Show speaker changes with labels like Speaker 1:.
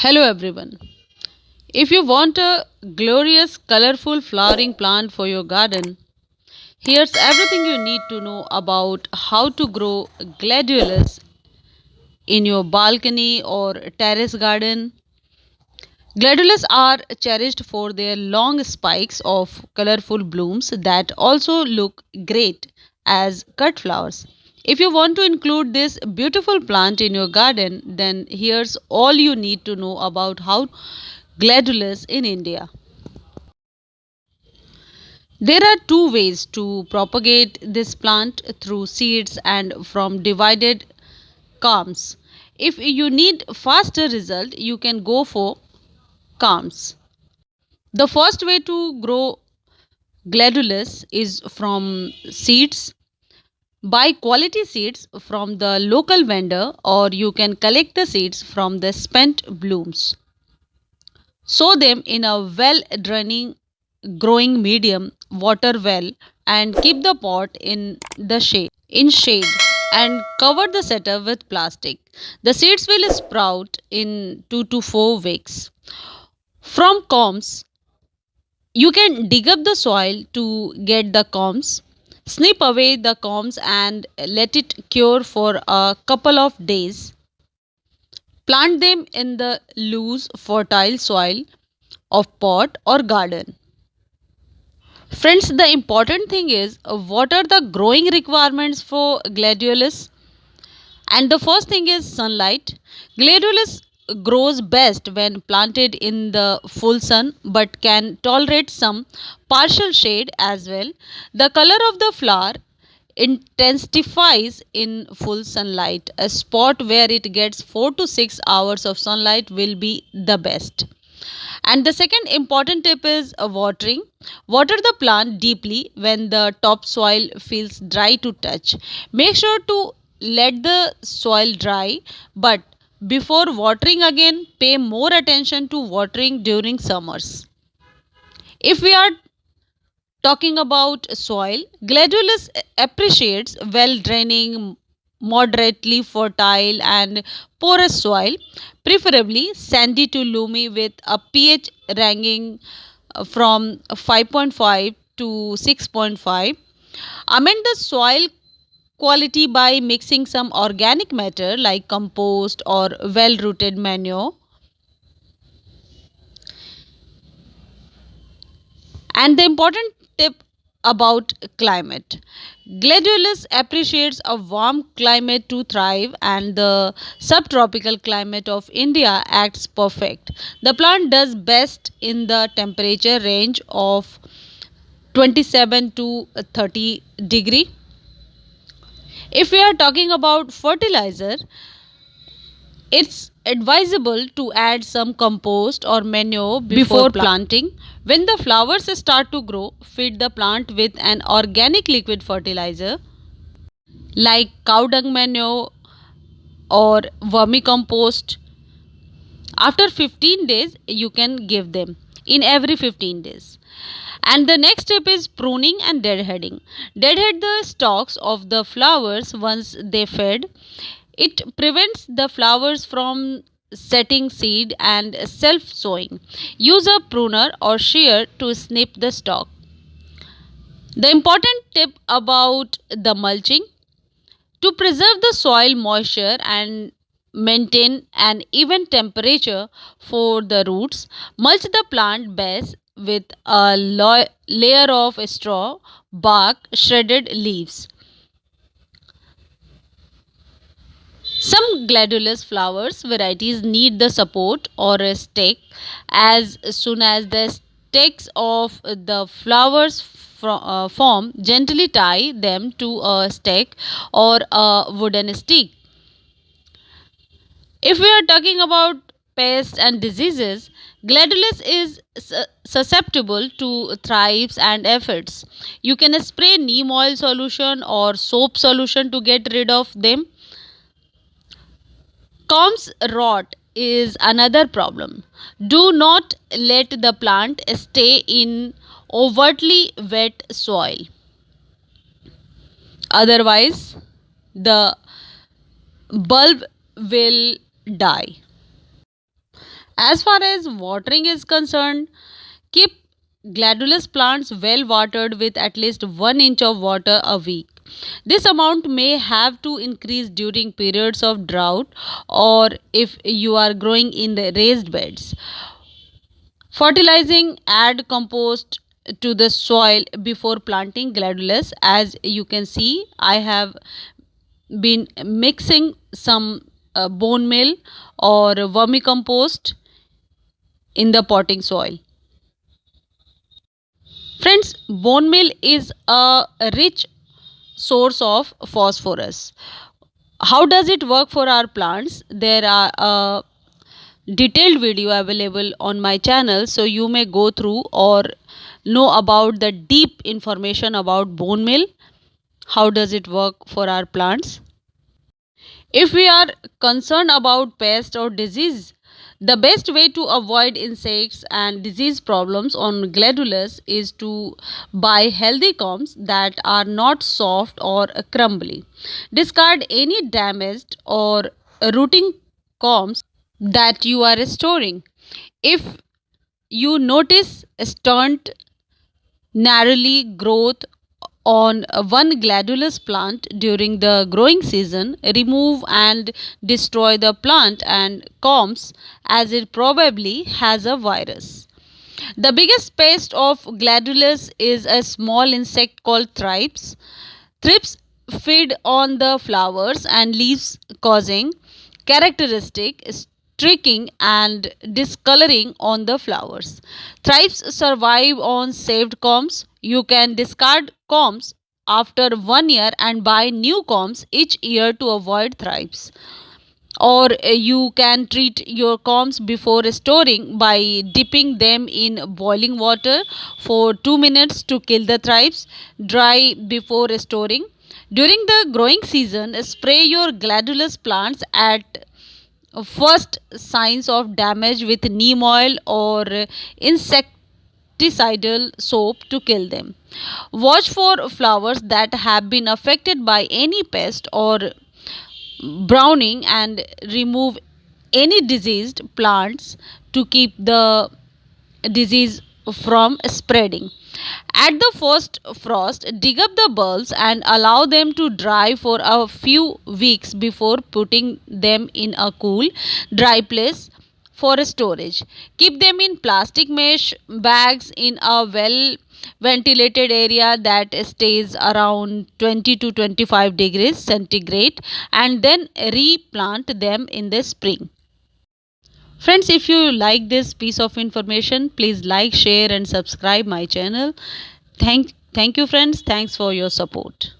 Speaker 1: Hello everyone. If you want a glorious, colorful flowering plant for your garden, here's everything you need to know about how to grow gladiolus in your balcony or terrace garden. Gladiolus are cherished for their long spikes of colorful blooms that also look great as cut flowers. If you want to include this beautiful plant in your garden, then here's all you need to know about how gladiolus in India. There are two ways to propagate this plant through seeds and from divided corms. If you need faster result, you can go for corms. The first way to grow gladiolus is from seeds. Buy quality seeds from the local vendor or you can collect the seeds from the spent blooms. Sow them in a well draining growing medium water well and keep the pot in shade and cover the setup with plastic. The seeds will sprout in 2 to 4 weeks. From corms, you can dig up the soil to get the corms. Snip away the corms and let it cure for a couple of days. Plant them in the loose, fertile soil of pot or garden. Friends, the important thing is what are the growing requirements for gladiolus? And the first thing is sunlight. Gladiolus grows best when planted in the full sun but can tolerate some partial shade as well. The color of the flower intensifies in full sunlight. A spot where it gets 4 to 6 hours of sunlight will be the best. And the second important tip is watering. Water the plant deeply when the topsoil feels dry to touch. Make sure to let the soil dry, but before watering again, pay more attention to watering during summers. If we are talking about soil, gladiolus appreciates well draining, moderately fertile, and porous soil, preferably sandy to loamy with a pH ranging from 5.5 to 6.5. Amend the soil quality by mixing some organic matter like compost or well rooted manure. And the important tip about climate, gladiolus appreciates a warm climate to thrive, and the subtropical climate of India acts perfect. The plant does best in the temperature range of 27 to 30 degree. If we are talking about fertilizer, it's advisable to add some compost or manure before planting. When the flowers start to grow, feed the plant with an organic liquid fertilizer like cow dung manure or vermicompost. After 15 days, you can give them in every 15 days. And the next step is pruning and deadheading. Deadhead the stalks of the flowers once they fade. It prevents the flowers from setting seed and self sowing. Use a pruner or shear to snip the stalk. The important tip about the mulching, to preserve the soil moisture and maintain an even temperature for the roots, mulch the plant base with a layer of straw, bark, shredded leaves. Some gladiolus flowers varieties need the support or a stake. As soon as the stakes of the flowers form, gently tie them to a stake or a wooden stick. If we are talking about pests and diseases, gladiolus is susceptible to thrips and aphids. You can spray neem oil solution or soap solution to get rid of them. Corms rot is another problem. Do not let the plant stay in overtly wet soil. Otherwise, the bulb will die. As far as watering is concerned, keep gladiolus plants well watered with at least 1 inch of water a week. This amount may have to increase during periods of drought or if you are growing in the raised beds. Fertilizing, add compost to the soil before planting gladiolus. As you can see, I have been mixing some bone meal or vermicompost in the potting soil. Friends, bone meal is a rich source of phosphorus. How does it work for our plants? There are a detailed video available on my channel, so you may go through or know about the deep information about bone meal. How does it work for our plants? If we are concerned about pest or disease, the best way to avoid insects and disease problems on gladiolus is to buy healthy corms that are not soft or crumbly. Discard any damaged or rotting corms that you are storing. If you notice stunt narrowly growth on one gladiolus plant during the growing season, remove and destroy the plant and corms as it probably has a virus. The biggest pest of gladiolus is a small insect called thrips. Thrips feed on the flowers and leaves, causing characteristic streaking and discoloring on the flowers. Thrips survive on saved corms. You can discard corms after 1 year and buy new corms each year to avoid thrips. Or you can treat your corms before storing by dipping them in boiling water for 2 minutes to kill the thrips. Dry before storing. During the growing season, spray your gladiolus plants at first signs of damage with neem oil or insecticidal soap to kill them. Watch for flowers that have been affected by any pest or browning and remove any diseased plants to keep the disease from spreading. At the first frost, dig up the bulbs and allow them to dry for a few weeks before putting them in a cool, dry place for storage. Keep them in plastic mesh bags in a well ventilated area that stays around 20 to 25 degrees centigrade and then replant them in the spring. Friends, if you like this piece of information, please like, share and subscribe my channel. Thank you friends. Thanks for your support.